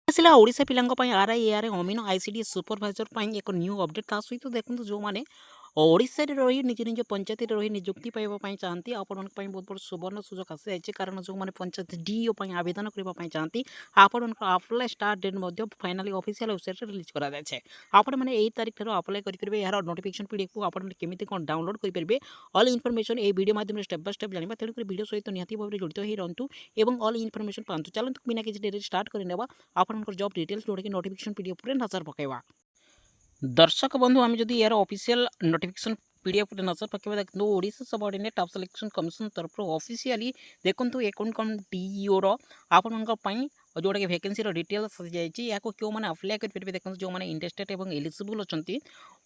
ଆସିଲା ଓଡ଼ିଶା ପିଲାଙ୍କ ପାଇଁ ଆର୍ଆଇ ଏଆର୍ଆଇ ଅମିନ ଆଇସିଡି ସୁପରଭାଇଜର ପାଇଁ ଏକ ନ୍ୟୁ ଅପଡେଟ୍। ତା ସହିତ ଦେଖନ୍ତୁ ଯେଉଁମାନେ ଓଡ଼ିଶାରେ ରହି ନିଜ ନିଜ ପଞ୍ଚାୟତରେ ରହି ନିଯୁକ୍ତି ପାଇବା ପାଇଁ ଚାହାନ୍ତି ଆପଣଙ୍କ ପାଇଁ ବହୁତ ବଡ଼ ସୁବର୍ଣ୍ଣ ସୁଯୋଗ ଆସିଯାଇଛି। କାରଣ ଯେଉଁମାନେ ପଞ୍ଚାୟତ ଡିଓ ପାଇଁ ଆବେଦନ କରିବା ପାଇଁ ଚାହାନ୍ତି ଆପଣଙ୍କର ଆପ୍ଲାଏ ଷ୍ଟାର୍ଟ ଡେଟ୍ ମଧ୍ୟ ଫାଇନାଲି ଅଫିସିଆଲ ୱେବସାଇଟ୍ରେ ରିଲିଜ୍ କରାଯାଇଛି। ଆପଣମାନେ ଏହି ତାରିଖଠାରୁ ଆପ୍ଲାଏ କରିପାରିବେ। ଏହାର ନୋଟିଫିକେସନ୍ ପିଡ଼ିଏଫ୍କୁ ଆପଣମାନେ କେମିତି କ'ଣ ଡାଉନଲୋଡ୍ କରିପାରିବେ ଅଲ୍ ଇନଫର୍ମେସନ୍ ଏହି ଭିଡ଼ିଓ ମାଧ୍ୟମରେ ଷ୍ଟେପ୍ ବାଇ ଷ୍ଟେପ୍ ଜାଣିବା। ତେଣୁକରି ଭିଡ଼ିଓ ସହିତ ନିହାତି ଭାବରେ ଜଡ଼ିତ ହୋଇ ରହନ୍ତୁ ଏବଂ ଅଲ୍ ଇନଫର୍ମେସନ୍ ପାଆନ୍ତୁ। ଚାଲନ୍ତୁ ବିନା କିଛି ଡେରି ଷ୍ଟାର୍ଟ କରିନେବା ଆପଣଙ୍କର ଜବ୍ डिटेल्स जोड़े नोटिफिकेशन पीडीएफ रे नजर पकेवा। दर्शक बंधु आम जदि यार ऑफिशियल नोटिफिकेशन पीडीएफ रे नजर पकेवा देखो Odisha subordinate top selection commission तरफ ऑफिशियली देखो ये कौन कौन डीईओ रो आपण जोटा कि वैकेंसी डिटेल्स या क्यों मैंने अप्लाई करेंगे देखो जो मैंने इंटरेस्टेड और एलिजिबल अच्छा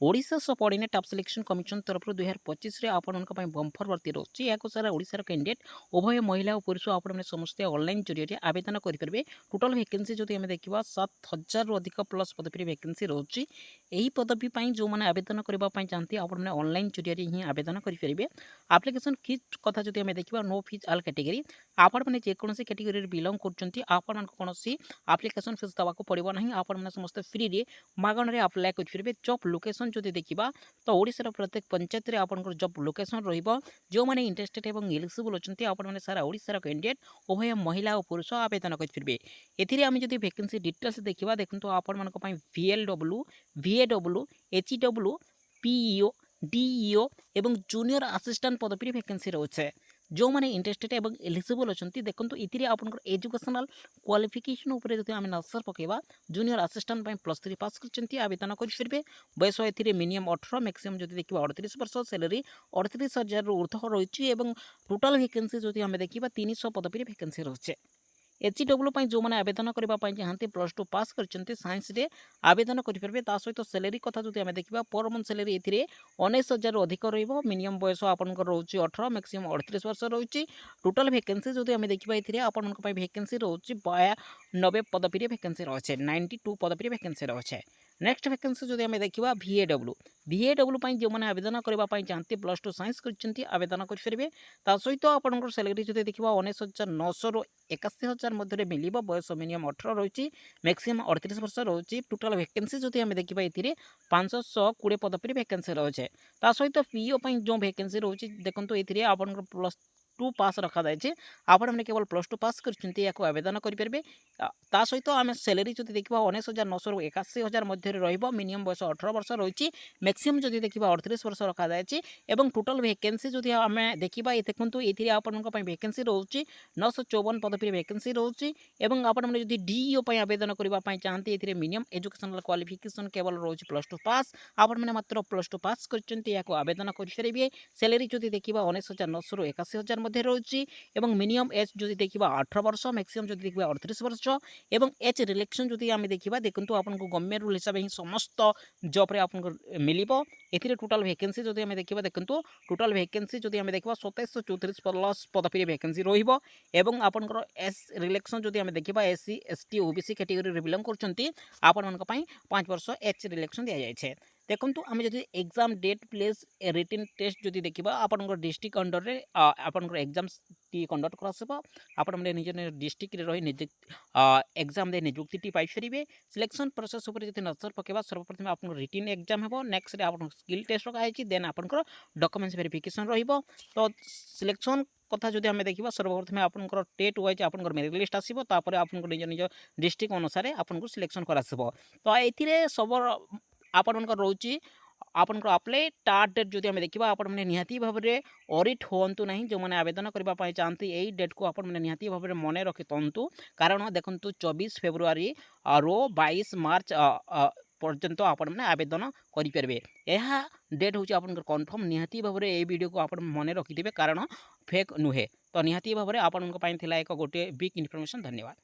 Odisha subordinate top selection commission तरफ 2025 आपण बंफर भर्ती रोचे या सारा ओडिशार कैंडिडेट उभय महिला और पुरुष आपने समस्ते ऑनलाइन जरिए आवेदन करेंगे। टोटाल वैकेंसी जो आम देखा 7000 रु अधिक प्लस पदवी वैकेंसी रोचे। यही पदवी जो मैंने आवेदन करने चाहती आपने ऑनलाइन जरिए ही आवेदन करेंगे। आप्लिकेसन फीस कथा जो आम देखा नो फीस आल कैटेगरी आपने जेकोसी कैटेगरी बिलंग कर कौन आप्लिकेसन फीस देवाक पड़ो ना आपने समस्त फ्री मागण आप्लाय करेंगे। जॉब लोकेशन जो देखा तो ओडिशार प्रत्येक पंचायत में आपंकर जॉब लोकेशन रो मैंने इंटरेस्टेड और एलिजिबल अच्छा आपने सारा ओडिशार कैंडिडेट उभय महिला और पुरुष आवेदन करेंगे। एथिरे आम जब वैकेंसी डिटेल्स देखा देखो आपण VLW VAW HEW PEO DEO एवं जूनियर असिस्टेंट पदवी वैकेंसी रोचे। जो मैंने इंटरेस्टेड और एलिजिबल अच्छा देखो ये आपंकर एजुकेशनल क्वालिफिकेशन उपर जो आम नजर पकेवा जूनियर असिस्टेंट +3 पास कर आवेदन करेंगे। बयस ए मिनिमम 18 मैक्सिमम जो देखा 38 वर्ष सैलरी 38,000 रु ऊर्ध्व रही। टोटाल वैकेंसी जो आम देखा 300 पदवी वैकेंसी रोचे। HEW जो मैंने आवेदन करने चाहते +2 पास कर साइंस रे आवेदन करेंगे। सहित सैलरी कथा जो आम देखा पर मंथ सैलरी ए 19,000 रु अधिक रही। मिनिमम बयस आपंकर रोचे 18 मैक्सिमम 38 वर्ष रही। टोटाल वैकेंसी जो आम देखा ये आपण वैकेंसी रोचे 92 पदवी वैकेंसी रही 92 पदवी वैकेंसी रही। नेक्स्ट वैकेंसी जो आम देखा VAW जो मैंने आवेदन करने चाहते +2 साइंस कर आवेदन करेंगे। सहित आपंकर सैलरी जो देखा 19,900 रु 81,000 मध्य मिल। बयस मिनिमम 18 रही मैक्सिमम 38 वर्ष रही। टोटाल वैकेंसी जो आम देखा ये 520 पदवी वैकेंसी रही। सहित PO जो वैकेंसी रही देखो ये आपंकर +2 पास रखा जाए आपने केवल +2 पास कर आवेदन करेंगे। सहित आम सैलरी जो देखा 19,900 रु 81,000 मध्य मिनिमम बयस 18 वर्ष रही मैक्सिमम जो देखा 38 वर्ष रखा जाए। टोटाल वैकेंसी जो आम देखा ये देखो ये आपंकर वैकेंसी रोचे 954 पदवी वैकेंसी रोचे। आपने जो DEO आवेदन करने चाहते ये मिनिमम एजुकेशनल क्वालिफिकेशन केवल रोचे +2 पास आपने मात्र +2 पास कर आवेदन करेंगे। सैलरी जो देखा 19,900 रु 81,000 मध्य रही मिनिमम एज जो देखा 18 वर्ष मैक्सिमम जो देखा 38 वर्ष एज रिलेक्शन जो आम देखा देखो आपको गवर्नमेंट रूल हिसाब से समस्त जॉब आपको मिल। टोटाल वैकेंसी जो आम देखा देखो टोटाल वैकेंसी जो आम देखा 2734 प्लस पदवी वैकेंसी रहा। एस रिलेक्शन जो आम देखा SC ST OBC category belong कर 5 वर्ष एच रिलेक्शन दि जाए। देखो आम जब exam date place written test जो देखा आपंकर डिस्ट्रिक्ट अंडर में आपंकर एग्जाम टी कंडक्ट कर निज डिस्ट्रिक्ट रही एग्जाम दे निजुक्ति पाइपर। सिलेक्शन प्रोसेस जो नजर पकेवा सर्वप्रथम आप रिटन एग्जाम हो नेक्स्ट आप स्किल टेस्ट रखाई देन आपंकर डॉक्यूमेंट्स वेरिफिकेशन रहिबो। तो सिलेक्शन कथा जो आम देखा सर्वप्रथम आपंकर टेट वाइज आपंकर मेरिट लिस्ट आसो तापर आपको निज निज डिस्ट्रिक्ट अनुसार आपको सिलेक्शन कर तो ये सब आपंकर रोचे आपंकर अप्लाई स्टार्ट डेट जो आम देखा आपने निहाती भाव में ऑडिट हूँ ना जो मैंने आवेदन करने चाहते यही डेट को आपने निहाती भाव में मन रखि था। कारण देखो 24 फेब्रुआरी रो 22 मार्च पर्यंत आपने आवेदन करेंगे। यह डेट हूँ आप कन्फर्म निहाती भाव में ये वीडियो को आप मन रखिथे कारण फेक नुहे। तो निहाती भाव में आपंक एक गोटे बिग इनफर्मेशन। धन्यवाद।